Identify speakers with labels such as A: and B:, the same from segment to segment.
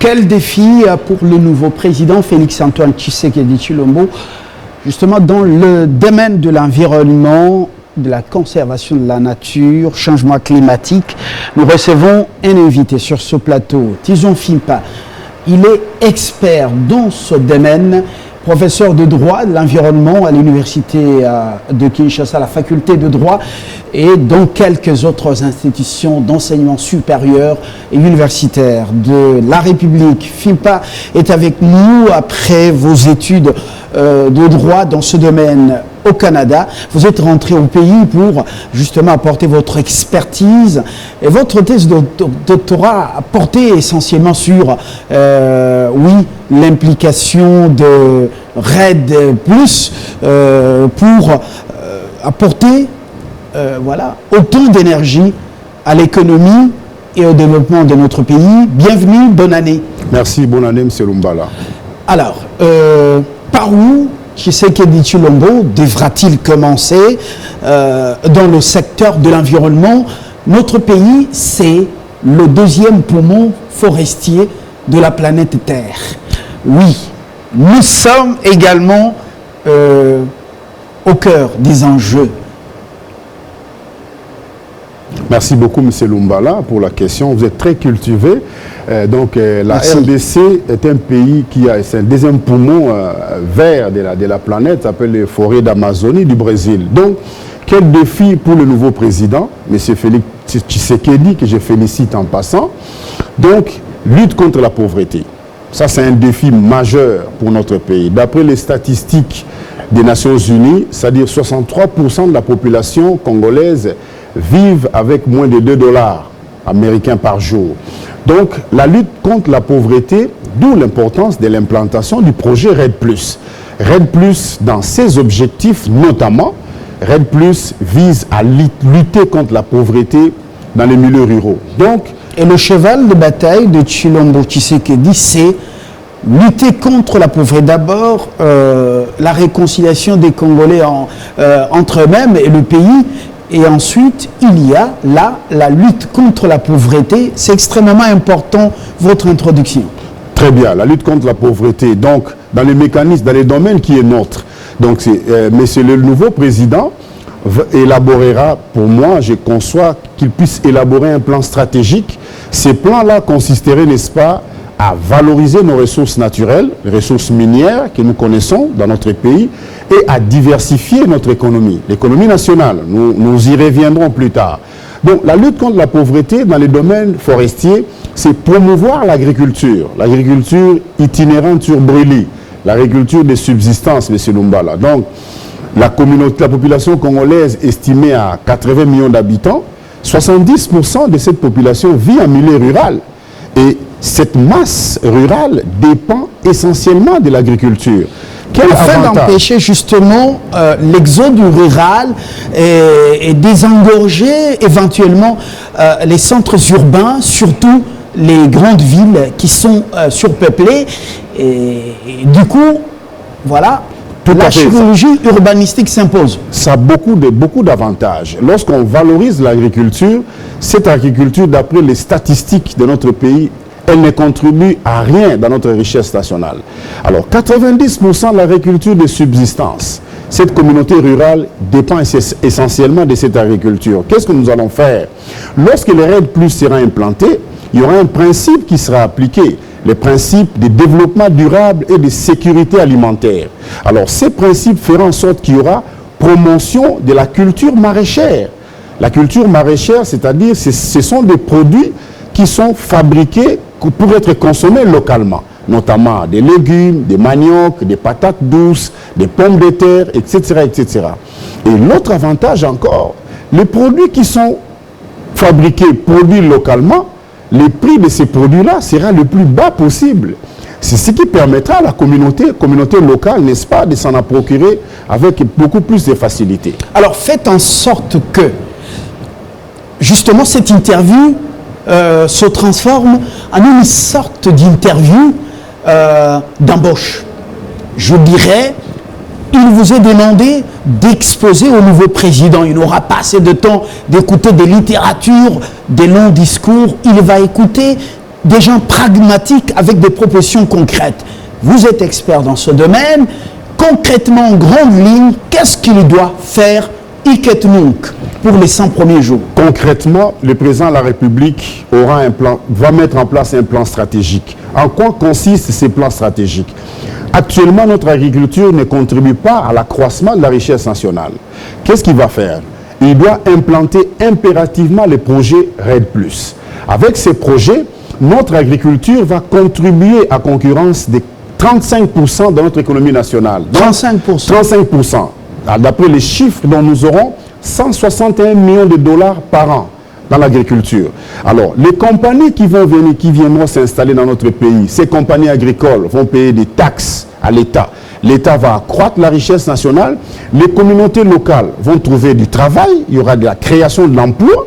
A: quel défi pour le nouveau président Félix-Antoine Tshisekedi Tshilombo, justement dans le domaine de l'environnement, de la conservation de la nature, changement climatique. Nous recevons un invité sur ce plateau, Tison Fimpa. Il est expert dans ce domaine, professeur de droit de l'environnement à l'université de Kinshasa, la faculté de droit, et dans quelques autres institutions d'enseignement supérieur et universitaire de la République. Fimpa est avec nous après vos études de droit dans ce domaine au Canada. Vous êtes rentré au pays pour justement apporter votre expertise, et votre thèse de doctorat a porté essentiellement sur l'implication de REDD+, pour apporter autant d'énergie à l'économie et au développement de notre pays. Bienvenue, bonne année.
B: Merci, bonne année, M. Lumbala.
A: Alors, par où Tshisekedi Tshilombo devra-t-il commencer dans le secteur de l'environnement? Notre pays, c'est le deuxième poumon forestier de la planète Terre. Oui, nous sommes également au cœur des enjeux.
B: Merci beaucoup, M. Lumbala, pour la question. Vous êtes très cultivé. La RDC est un pays qui a, c'est un deuxième poumon vert de la planète, s'appelle les forêts d'Amazonie du Brésil. Donc, quel défi pour le nouveau président, M. Félix Tshisekedi, que je félicite en passant. Donc, lutte contre la pauvreté. Ça, c'est un défi majeur pour notre pays. D'après les statistiques des Nations Unies, c'est-à-dire 63% de la population congolaise vivent avec moins de 2 $ américains par jour. Donc, la lutte contre la pauvreté, d'où l'importance de l'implantation du projet REDD+. REDD+, dans ses objectifs notamment, REDD+, vise à lutter contre la pauvreté dans les milieux ruraux. Donc,
A: et le cheval de bataille de Tshilombo Tshisekedi, c'est lutter contre la pauvreté. D'abord, la réconciliation des Congolais entre eux-mêmes et le pays. Et ensuite, il y a là la lutte contre la pauvreté. C'est extrêmement important, votre introduction.
B: Très bien, la lutte contre la pauvreté. Donc, dans les mécanismes, dans les domaines qui est nôtre. Donc, mais le nouveau président élaborera, pour moi, je conçois qu'il puisse élaborer un plan stratégique. Ces plans-là consisteraient, n'est-ce pas, à valoriser nos ressources naturelles, les ressources minières que nous connaissons dans notre pays, et à diversifier notre économie, l'économie nationale. Nous y reviendrons plus tard. Donc, la lutte contre la pauvreté dans les domaines forestiers, c'est promouvoir l'agriculture itinérante sur brûlis, l'agriculture de subsistance, M. Lumbala. Donc, la population congolaise estimée à 80 millions d'habitants, 70% de cette population vit en milieu rural. Et cette masse rurale dépend essentiellement de l'agriculture.
A: Afin d'empêcher justement l'exode rural et désengorger éventuellement les centres urbains, surtout les grandes villes qui sont surpeuplées. Et du coup, voilà, la chirurgie urbanistique s'impose.
B: Ça a beaucoup d'avantages. Lorsqu'on valorise l'agriculture, cette agriculture, d'après les statistiques de notre pays, elle ne contribue à rien dans notre richesse nationale. Alors, 90% de l'agriculture de subsistance, cette communauté rurale dépend essentiellement de cette agriculture. Qu'est-ce que nous allons faire? Lorsque le REDD+ sera implanté, il y aura un principe qui sera appliqué, le principe de développement durable et de sécurité alimentaire. Alors, ces principes feront en sorte qu'il y aura promotion de la culture maraîchère. La culture maraîchère, c'est-à-dire, ce sont des produits qui sont fabriqués pour être consommés localement, notamment des légumes, des maniocs, des patates douces, des pommes de terre, etc., etc. Et l'autre avantage encore, les produits qui sont fabriqués, produits localement, les prix de ces produits-là sera le plus bas possible. C'est ce qui permettra à la communauté locale, n'est-ce pas, de s'en procurer avec beaucoup plus de facilité.
A: Alors, faites en sorte que, justement, cette interview se transforme en une sorte d'interview d'embauche. Je dirais, il vous est demandé d'exposer au nouveau président. Il n'aura pas assez de temps d'écouter des littératures, des longs discours. Il va écouter des gens pragmatiques avec des propositions concrètes. Vous êtes expert dans ce domaine. Concrètement, en grande ligne, qu'est-ce qu'il doit faire Iketununk pour les 100 premiers jours?
B: Concrètement, le président de la République va mettre en place un plan stratégique. En quoi consistent ces plans stratégiques? Actuellement, notre agriculture ne contribue pas à l'accroissement de la richesse nationale. Qu'est-ce qu'il va faire? Il doit implanter impérativement les projets RED+. Avec ces projets, notre agriculture va contribuer à concurrence des 35% de notre économie nationale.
A: 35%.
B: 35%. D'après les chiffres dont nous aurons 161 millions de dollars par an dans l'agriculture. Alors, les compagnies qui viendront s'installer dans notre pays, ces compagnies agricoles vont payer des taxes à l'État. L'État va accroître la richesse nationale. Les communautés locales vont trouver du travail. Il y aura de la création de l'emploi.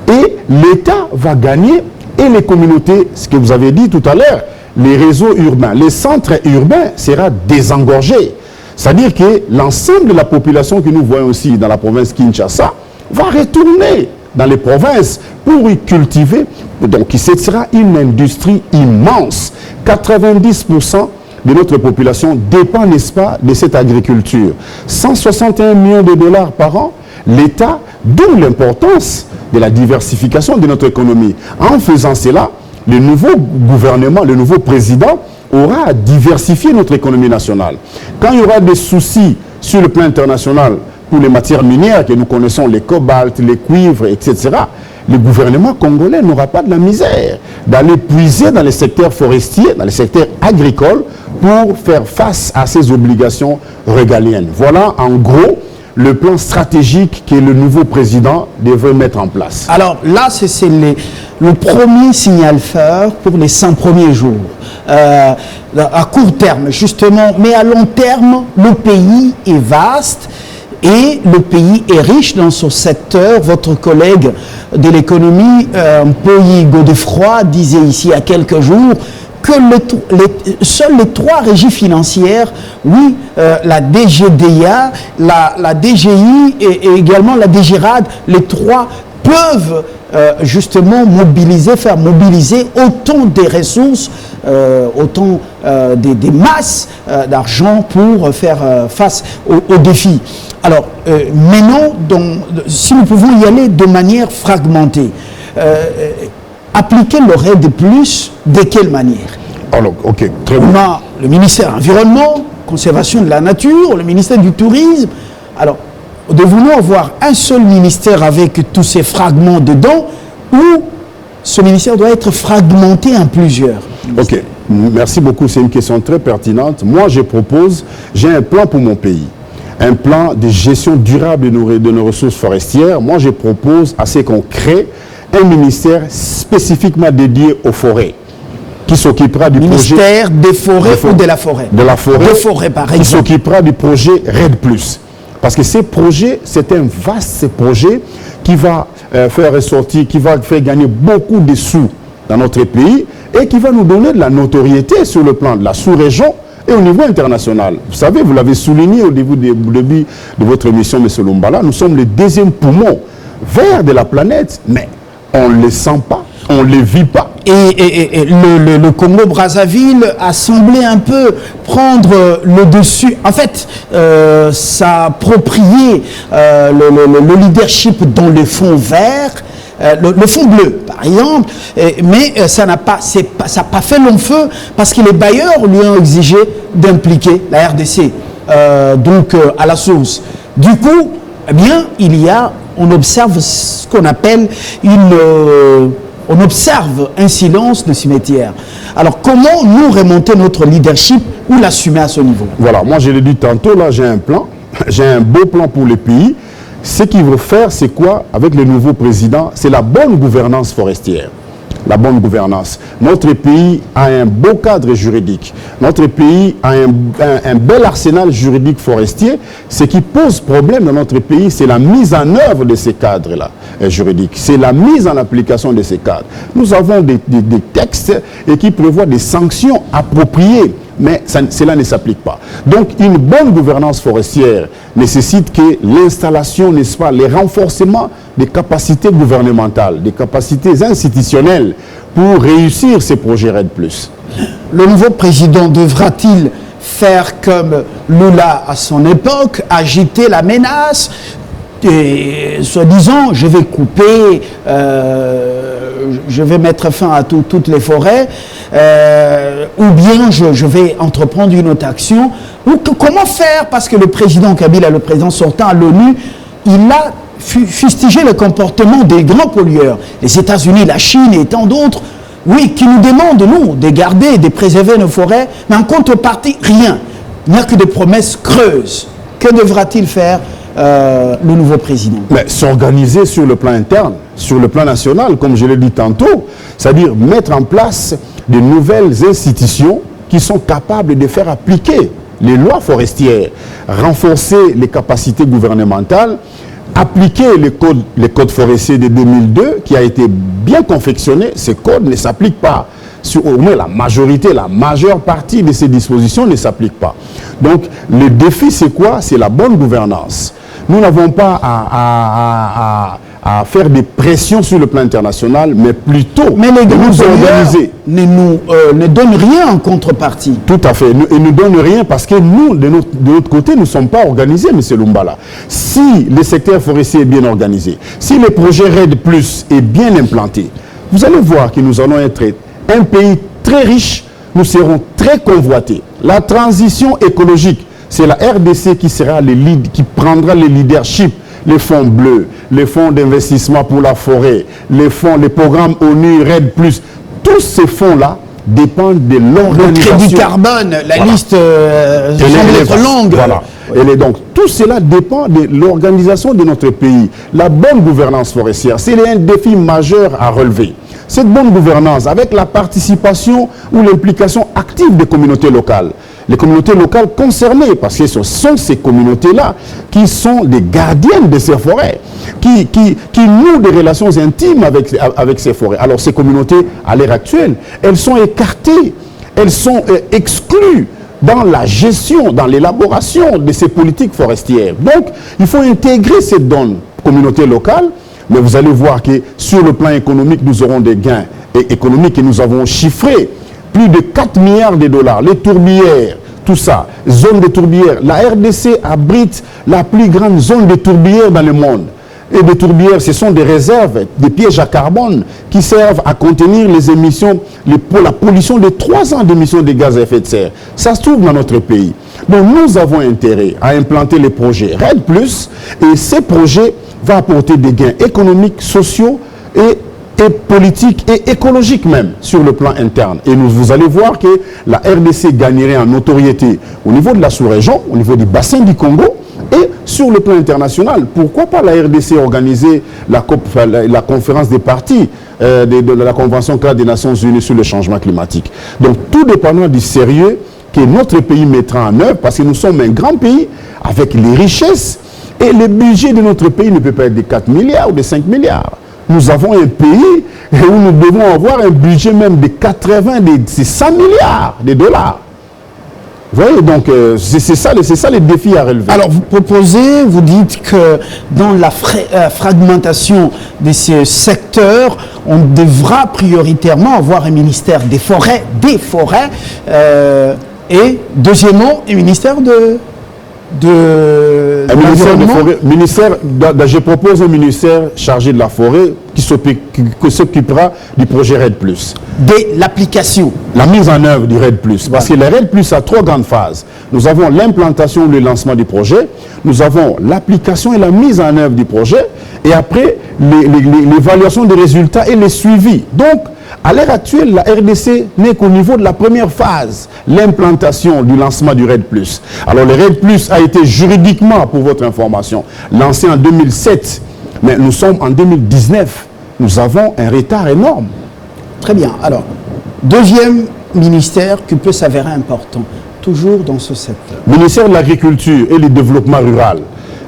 B: Et l'État va gagner. Et les communautés, ce que vous avez dit tout à l'heure, les réseaux urbains, les centres urbains seront désengorgés. C'est-à-dire que l'ensemble de la population que nous voyons aussi dans la province Kinshasa va retourner dans les provinces pour y cultiver. Donc, ce sera une industrie immense. 90% de notre population dépend, n'est-ce pas, de cette agriculture. 161 millions de dollars par an, l'État, d'où l'importance de la diversification de notre économie. En faisant cela, le nouveau gouvernement, le nouveau président aura à diversifier notre économie nationale. Quand il y aura des soucis sur le plan international pour les matières minières que nous connaissons, les cobaltes, les cuivres, etc., le gouvernement congolais n'aura pas de la misère d'aller puiser dans les secteurs forestiers, dans les secteurs agricoles, pour faire face à ces obligations régaliennes. Voilà, en gros, le plan stratégique que le nouveau président devrait mettre en place.
A: Alors là, c'est le premier signal fort pour les 100 premiers jours. À court terme, justement, mais à long terme, le pays est vaste et le pays est riche dans son secteur. Votre collègue de l'économie, Mpoyi Godefroy, disait ici il y a quelques jours que seules les 3 régies financières, oui, la DGDA, la DGI et également la DGRAD, les 3 peuvent justement faire mobiliser autant des ressources, autant des masses d'argent pour faire face aux défis. Alors, maintenant, si nous pouvons y aller de manière fragmentée, appliquer le RED+, de quelle manière?
B: Alors, ok, très bien.
A: On a le ministère de l'Environnement, Conservation de la Nature, le ministère du Tourisme. Alors, devons-nous avoir un seul ministère avec tous ces fragments dedans, ou ce ministère doit être fragmenté en plusieurs?
B: Ok, merci beaucoup, c'est une question très pertinente. Moi, j'ai un plan pour mon pays. Un plan de gestion durable de nos ressources forestières. Moi, je propose à ce qu'on crée un ministère spécifiquement dédié aux forêts, qui s'occupera du
A: ministère des forêts ou de la forêt?
B: De la forêt.
A: Des forêts, par exemple.
B: Qui s'occupera du projet RED+. Parce que ces projets, c'est un vaste projet qui va faire ressortir, qui va faire gagner beaucoup de sous dans notre pays et qui va nous donner de la notoriété sur le plan de la sous-région et au niveau international. Vous savez, vous l'avez souligné au début de votre émission, M. Lumbala, nous sommes le 2e poumon vert de la planète, mais on ne les sent pas, on ne les vit pas.
A: Et le Congo-Brazzaville a semblé un peu prendre le dessus, en fait, s'approprier le leadership dans le fonds vert, le fonds bleu, par exemple, mais ça n'a pas fait long feu parce que les bailleurs lui ont exigé d'impliquer la RDC, donc à la source. Du coup, eh bien, on observe ce qu'on appelle on observe un silence de cimetière. Alors, comment nous remonter notre leadership ou l'assumer à ce niveau?
B: Voilà, moi je l'ai dit tantôt, là j'ai un plan, j'ai un beau plan pour le pays. Ce qu'il veut faire, c'est quoi avec le nouveau président? C'est la bonne gouvernance forestière. La bonne gouvernance. Notre pays a un beau cadre juridique. Notre pays a un bel arsenal juridique forestier. Ce qui pose problème dans notre pays, c'est la mise en œuvre de ces cadres-là juridiques. C'est la mise en application de ces cadres. Nous avons des textes qui prévoient des sanctions appropriées mais cela ne s'applique pas. Donc, une bonne gouvernance forestière nécessite que l'installation, n'est-ce pas, les renforcements des capacités gouvernementales, des capacités institutionnelles pour réussir ces projets RED+.
A: Le nouveau président devra-t-il faire comme Lula à son époque, agiter la menace et soi-disant je vais couper, je vais mettre fin à toutes les forêts, ou bien je vais entreprendre une autre action, ou comment faire, parce que le président Kabila, le président sortant à l'ONU, il a fustigé le comportement des grands pollueurs, les États-Unis, la Chine et tant d'autres, oui, qui nous demandent, nous, de garder, de préserver nos forêts, mais en contrepartie, rien. Il n'y a que des promesses creuses. Que devra-t-il faire le nouveau président?
B: Mais s'organiser sur le plan interne, sur le plan national, comme je l'ai dit tantôt, c'est-à-dire mettre en place de nouvelles institutions qui sont capables de faire appliquer les lois forestières, renforcer les capacités gouvernementales, appliquer les codes forestiers de 2002 qui a été bien confectionné. Ces codes ne s'appliquent pas. Au moins la majorité, la majeure partie de ces dispositions ne s'appliquent pas. Donc le défi c'est quoi? C'est la bonne gouvernance. Nous n'avons pas à faire des pressions sur le plan international, mais plutôt
A: mais les
B: nous organiser.
A: Ne donnent rien en contrepartie.
B: Tout à fait. Ils ne donnent rien parce que nous, de notre côté, nous ne sommes pas organisés, M. Lumbala. Si le secteur forestier est bien organisé, si le projet RED+ est bien implanté, vous allez voir que nous allons être un pays très riche, nous serons très convoités. La transition écologique, c'est la RDC qui sera qui prendra le leadership. Les fonds bleus, les fonds d'investissement pour la forêt, les programmes ONU, RED+, tous ces fonds-là dépendent de l'organisation.
A: Le crédit carbone, la liste semble être longue.
B: Voilà. Et donc, tout cela dépend de l'organisation de notre pays. La bonne gouvernance forestière, c'est un défi majeur à relever. Cette bonne gouvernance, avec la participation ou l'implication active des communautés locales. Les communautés locales concernées, parce que ce sont ces communautés-là qui sont des gardiennes de ces forêts, qui nouent des relations intimes avec ces forêts. Alors ces communautés, à l'heure actuelle, elles sont écartées, elles sont exclues dans la gestion, dans l'élaboration de ces politiques forestières. Donc, il faut intégrer cette donne communauté locale, mais vous allez voir que sur le plan économique, nous aurons des gains économiques et nous avons chiffré plus de 4 milliards de dollars. Les tourbières, tout ça, zone de tourbières. La RDC abrite la plus grande zone de tourbières dans le monde. Et des tourbières, ce sont des réserves, des pièges à carbone qui servent à contenir les émissions, la pollution de 3 ans d'émissions de gaz à effet de serre. Ça se trouve dans notre pays. Donc nous avons intérêt à implanter les projets RED+, et ces projets vont apporter des gains économiques, sociaux et politiques et écologiques même sur le plan interne. Et vous allez voir que la RDC gagnerait en notoriété au niveau de la sous-région, au niveau du bassin du Congo, et sur le plan international. Pourquoi pas la RDC organiser la conférence des parties de la Convention cadre des Nations Unies sur le changement climatique. Donc tout dépendant du sérieux que notre pays mettra en œuvre, parce que nous sommes un grand pays avec les richesses, et le budget de notre pays ne peut pas être de 4 milliards ou de 5 milliards. Nous avons un pays où nous devons avoir un budget même de 80, de 100 milliards de dollars. Vous voyez, donc c'est ça les défis à relever.
A: Alors vous proposez, vous dites que dans la fragmentation de ces secteurs, on devra prioritairement avoir un ministère des forêts, et deuxièmement, un ministère
B: je propose un ministère chargé de la forêt qui s'occupera du projet RED+.
A: De l'application.
B: La mise en œuvre du RED+. Parce que le RED+ a 3 grandes phases. Nous avons l'implantation ou le lancement du projet, nous avons l'application et la mise en œuvre du projet, et après l'évaluation des résultats et les suivis. Donc, à l'heure actuelle, la RDC n'est qu'au niveau de la première phase, l'implantation du lancement du RED+. Alors le RED+, a été juridiquement, pour votre information, lancé en 2007, mais nous sommes en 2019. Nous avons un retard énorme.
A: Très bien. Alors, deuxième ministère qui peut s'avérer important, toujours dans ce secteur.
B: Ministère de l'Agriculture et du Développement rural.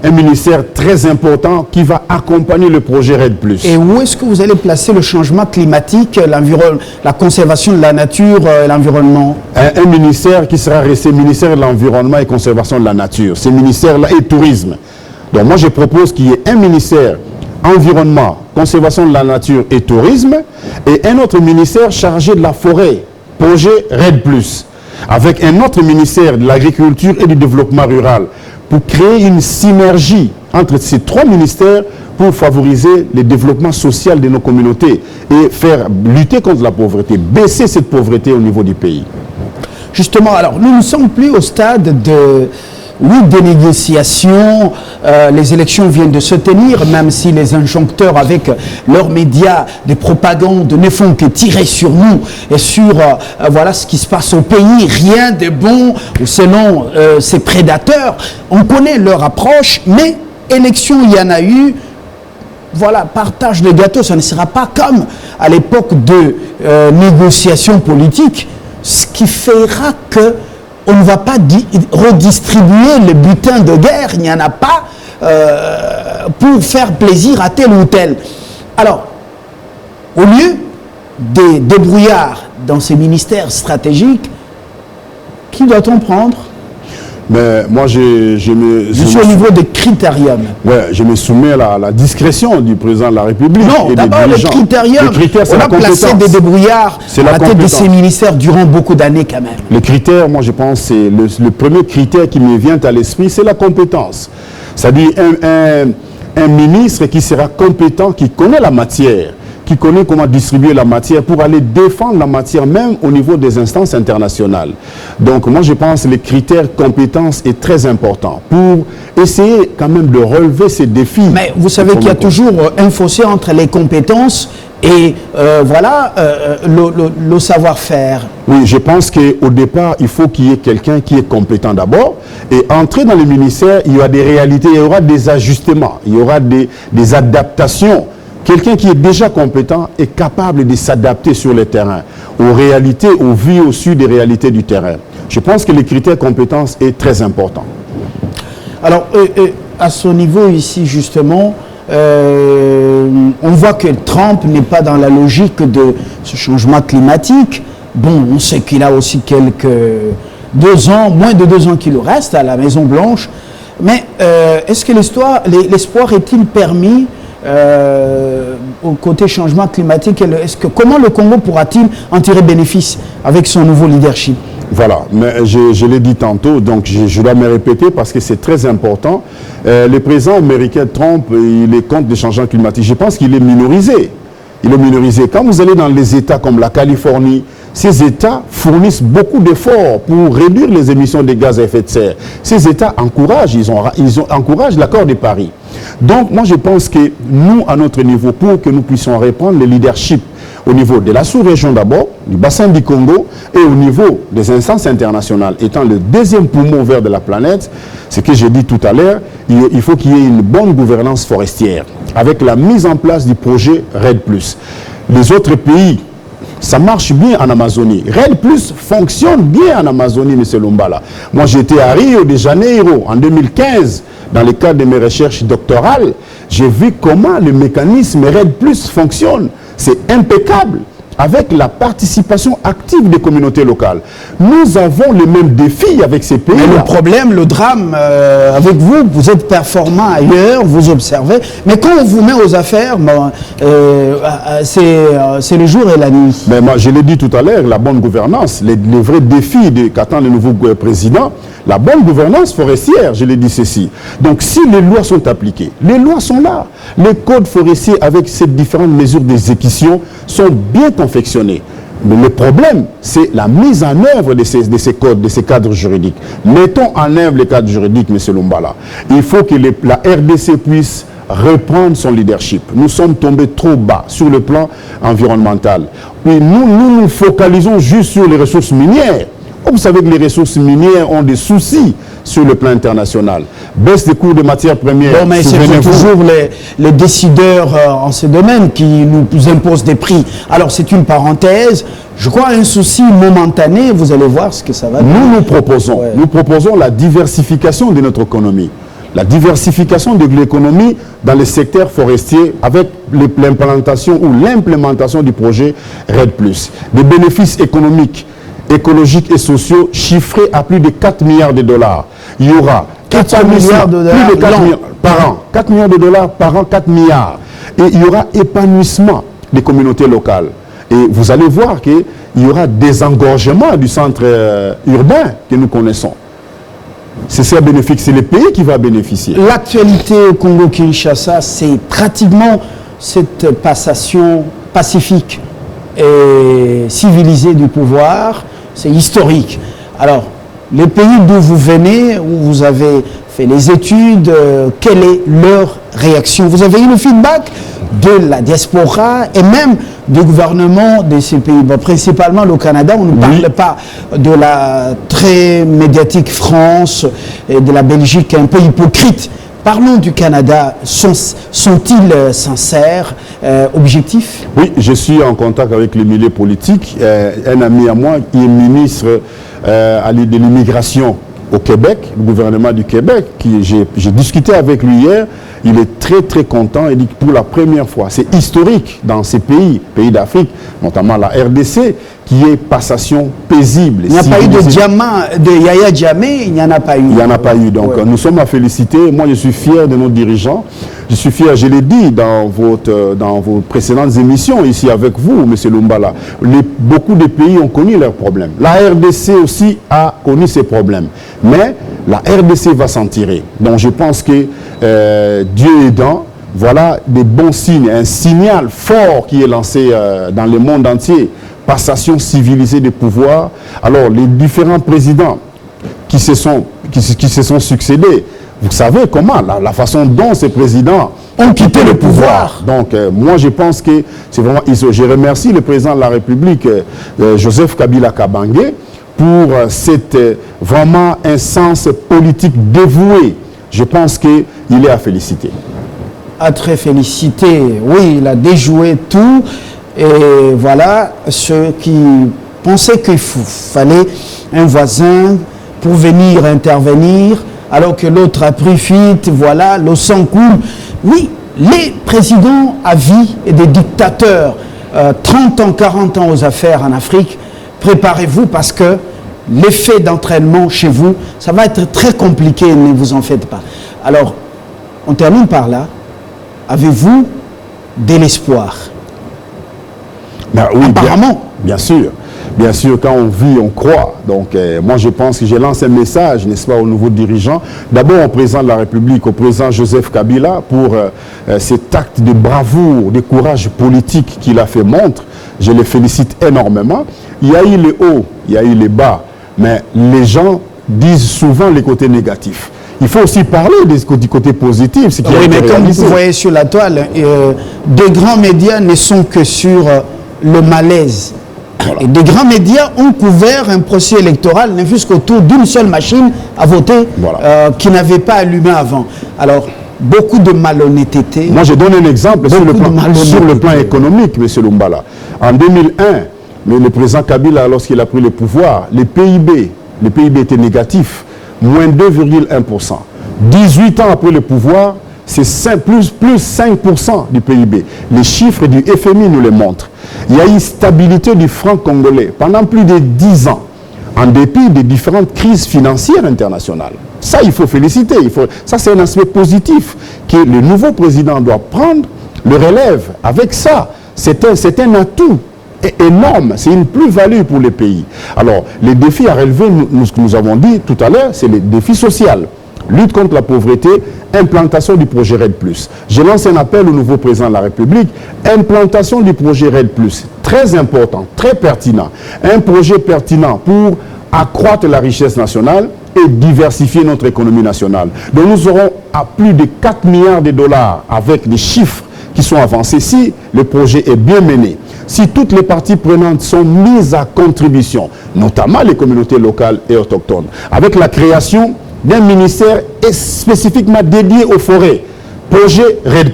B: un ministère très important qui va accompagner le projet RED+.
A: Et où est-ce que vous allez placer le changement climatique, la conservation de la nature et l'environnement?
B: Un ministère qui sera resté ministère de l'Environnement et Conservation de la Nature. Ce ministère-là et tourisme. Donc moi je propose qu'il y ait un ministère Environnement, Conservation de la Nature et Tourisme et un autre ministère chargé de la forêt, projet RED+, avec un autre ministère de l'Agriculture et du Développement Rural pour créer une synergie entre ces trois ministères pour favoriser le développement social de nos communautés et faire lutter contre la pauvreté, baisser cette pauvreté au niveau du pays.
A: Justement, alors nous ne sommes plus au stade de... Oui, des négociations, les élections viennent de se tenir, même si les injoncteurs avec leurs médias de propagande ne font que tirer sur nous et sur voilà ce qui se passe au pays, rien de bon selon ces prédateurs. On connaît leur approche, mais élection il y en a eu, voilà, partage le gâteau, ça ne sera pas comme à l'époque de négociations politiques, ce qui fera que on ne va pas redistribuer le butin de guerre, il n'y en a pas pour faire plaisir à tel ou tel. Alors, au lieu des débrouillards dans ces ministères stratégiques, qui doit-on prendre?
B: Mais moi, je suis
A: au niveau des critériums.
B: Ouais, je me soumets à la discrétion du président de la République.
A: Non, d'abord le critérium.
B: Les critères,
A: on a placé des débrouillards à la tête de ces ministères durant beaucoup d'années quand même.
B: Les critères, moi je pense, c'est le premier critère qui me vient à l'esprit, c'est la compétence. C'est-à-dire un ministre qui sera compétent, qui connaît la matière, qui connaît comment distribuer la matière pour aller défendre la matière même au niveau des instances internationales. Donc moi je pense que les critères compétence est très important pour essayer quand même de relever ces défis.
A: Mais vous savez qu'il y a toujours un fossé entre les compétences et voilà le savoir-faire.
B: Oui, je pense qu'au départ, il faut qu'il y ait quelqu'un qui est compétent d'abord. Et entrer dans le ministère, il y aura des réalités, il y aura des ajustements, il y aura des adaptations. Quelqu'un qui est déjà compétent est capable de s'adapter sur le terrain, aux réalités, aux vies, au sud des réalités du terrain. Je pense que le critère compétence est très important.
A: Alors, à ce niveau ici, justement, on voit que Trump n'est pas dans la logique de ce changement climatique. Bon, on sait qu'il a aussi moins de 2 ans qu'il reste à la Maison-Blanche. Mais est-ce que l'espoir est-il permis au côté changement climatique? Comment le Congo pourra-t-il en tirer bénéfice avec son nouveau leadership?
B: Voilà, mais je l'ai dit tantôt, donc je dois me répéter parce que c'est très important. Le président américain Trump, il est contre le changement climatique. Je pense qu'il est minorisé. Il est minorisé. Quand vous allez dans les États comme la Californie, ces États fournissent beaucoup d'efforts pour réduire les émissions de gaz à effet de serre. Ces États encouragent, encouragent l'accord de Paris. Donc, moi, je pense que nous, à notre niveau, pour que nous puissions reprendre le leadership au niveau de la sous-région d'abord, du bassin du Congo, et au niveau des instances internationales, étant le deuxième poumon vert de la planète, ce que j'ai dit tout à l'heure, il faut qu'il y ait une bonne gouvernance forestière, avec la mise en place du projet RED+. Les autres pays, ça marche bien en Amazonie. RED+ fonctionne bien en Amazonie, M. Lumbala. Moi, j'étais à Rio de Janeiro en 2015, dans le cadre de mes recherches doctorales. J'ai vu comment le mécanisme RED+ fonctionne. C'est impeccable, avec la participation active des communautés locales. Nous avons les mêmes défis avec ces pays.
A: Mais le problème, le drame, avec vous, vous êtes performant ailleurs, vous observez, mais quand on vous met aux affaires, c'est le jour et la nuit.
B: Mais moi, je l'ai dit tout à l'heure, la bonne gouvernance, les vrais défis qu'attend le nouveau président, la bonne gouvernance forestière, je l'ai dit ceci. Donc si les lois sont appliquées, les lois sont là. Les codes forestiers avec ces différentes mesures d'exécution sont bien confectionnés. Mais le problème, c'est la mise en œuvre de ces codes, de ces cadres juridiques. Mettons en œuvre les cadres juridiques, M. Lumbala. Il faut que la RDC puisse reprendre son leadership. Nous sommes tombés trop bas sur le plan environnemental. Puis nous focalisons juste sur les ressources minières. Vous savez que les ressources minières ont des soucis sur le plan international. Baisse des cours de matières premières.
A: Bon, mais c'est toujours les décideurs en ce domaine qui nous imposent des prix. Alors, c'est une parenthèse. Je crois un souci momentané. Vous allez voir ce que ça va donner.
B: Nous proposons la diversification de notre économie. la diversification de l'économie dans les secteurs forestiers avec l'implantation ou l'implémentation du projet RED+. Des bénéfices économiques, écologiques et sociaux chiffrés à plus de 4 milliards de dollars. Il y aura
A: 4 milliards de dollars
B: plus de 4 milliards par an. 4 milliards de dollars par an, 4 milliards. Et il y aura épanouissement des communautés locales. Et vous allez voir qu'il y aura désengorgement du centre urbain que nous connaissons. C'est ça bénéfique, c'est le pays qui va bénéficier.
A: L'actualité au Congo-Kinshasa, c'est pratiquement cette passation pacifique et civilisée du pouvoir. C'est historique. Alors, les pays d'où vous venez, où vous avez fait les études, quelle est leur réaction? Vous avez eu le feedback de la diaspora et même du gouvernement de ces pays, bon, principalement le Canada. On ne parle pas de la très médiatique France et de la Belgique, un peu hypocrite. Parlons du Canada. Sont-ils sincères, objectifs? Oui,
B: je suis en contact avec les milieux politiques. Un ami à moi qui est ministre de l'immigration au Québec, le gouvernement du Québec, j'ai discuté avec lui hier. Il est très très content. Il dit que pour la première fois, c'est historique dans ces pays d'Afrique, notamment la RDC, qui est passation paisible.
A: Il n'y a pas eu de diamant, de Yaya Jammeh, il n'y en a pas eu.
B: Il n'y en a pas eu. Donc nous sommes à féliciter. Moi je suis fier de nos dirigeants. Je suis fier, je l'ai dit dans vos précédentes émissions ici avec vous, M. Lumbala. Beaucoup de pays ont connu leurs problèmes. La RDC aussi a connu ses problèmes. Mais la RDC va s'en tirer. Donc je pense que Dieu aidant, voilà des bons signes, un signal fort qui est lancé dans le monde entier. Passation civilisée des pouvoirs. Alors les différents présidents qui se sont succédés, vous savez comment, la façon dont ces présidents ont quitté le pouvoir. Donc, moi, je pense que c'est vraiment... Je remercie le président de la République, Joseph Kabila Kabange, pour cette vraiment un sens politique dévoué. Je pense qu'il est à féliciter.
A: À très féliciter. Oui, il a déjoué tout. Et voilà, ceux qui pensaient qu'il fallait un voisin pour venir intervenir, alors que l'autre a pris fuite, voilà, le sang coule. Oui, les présidents à vie et des dictateurs, 30 ans, 40 ans aux affaires en Afrique, préparez-vous parce que l'effet d'entraînement chez vous, ça va être très compliqué, ne vous en faites pas. Alors, on termine par là. Avez-vous de l'espoir?
B: Ben oui, apparemment. Bien sûr. Bien sûr, quand on vit, on croit. Donc, moi, je pense que je lance un message, n'est-ce pas, aux nouveaux dirigeants. D'abord, au président de la République, au président Joseph Kabila, pour cet acte de bravoure, de courage politique qu'il a fait montre. Je le félicite énormément. Il y a eu les hauts, il y a eu les bas. Mais les gens disent souvent les côtés négatifs. Il faut aussi parler du côté positif. Ce qui
A: oui, mais comme vous voyez sur la toile, des grands médias ne sont que sur le malaise. Voilà. Et des grands médias ont couvert un procès électoral, ne fût-ce qu'autour d'une seule machine à voter, voilà. Qui n'avait pas allumé avant. Alors, beaucoup de malhonnêteté.
B: Moi, je donne un exemple sur le plan économique, M. Lumbala. En 2001, le président Kabila, lorsqu'il a pris le pouvoir, le PIB était négatif, moins 2,1%. 18 ans après le pouvoir, c'est plus 5% du PIB. Les chiffres du FMI nous le montrent. Il y a une stabilité du franc congolais pendant plus de 10 ans, en dépit des différentes crises financières internationales. Ça, il faut féliciter. Ça, c'est un aspect positif que le nouveau président doit prendre le relève. Avec ça, c'est un atout énorme. C'est une plus-value pour le pays. Alors, les défis à relever, ce que nous avons dit tout à l'heure, c'est les défis sociaux. Lutte contre la pauvreté, implantation du projet RED+. Je lance un appel au nouveau président de la République. Implantation du projet RED+. Très important, très pertinent. Un projet pertinent pour accroître la richesse nationale et diversifier notre économie nationale. Donc nous aurons à plus de 4 milliards de dollars avec des chiffres qui sont avancés si le projet est bien mené. Si toutes les parties prenantes sont mises à contribution, notamment les communautés locales et autochtones, avec la création d'un ministère spécifiquement dédié aux forêts, projet RED+.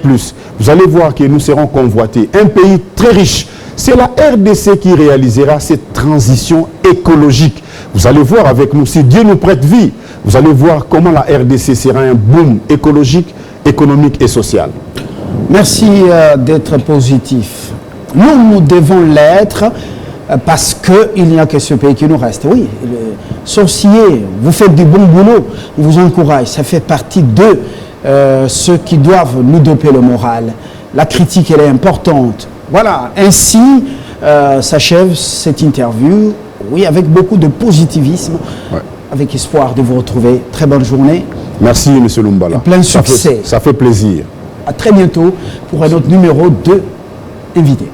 B: Vous allez voir que nous serons convoités. Un pays très riche. C'est la RDC qui réalisera cette transition écologique. Vous allez voir avec nous, si Dieu nous prête vie, vous allez voir comment la RDC sera un boom écologique, économique et social.
A: Merci d'être positif. Nous devons l'être parce qu'il n'y a que ce pays qui nous reste. Oui, sorcier, vous faites du bon boulot, on vous encourage. Ça fait partie de ceux qui doivent nous doper le moral. La critique, elle est importante. Voilà, ainsi s'achève cette interview. Oui, avec beaucoup de positivisme, avec espoir de vous retrouver. Très bonne journée.
B: Merci, M. Lumbala.
A: Et plein de succès.
B: Ça fait plaisir.
A: À très bientôt pour un autre numéro de Invité.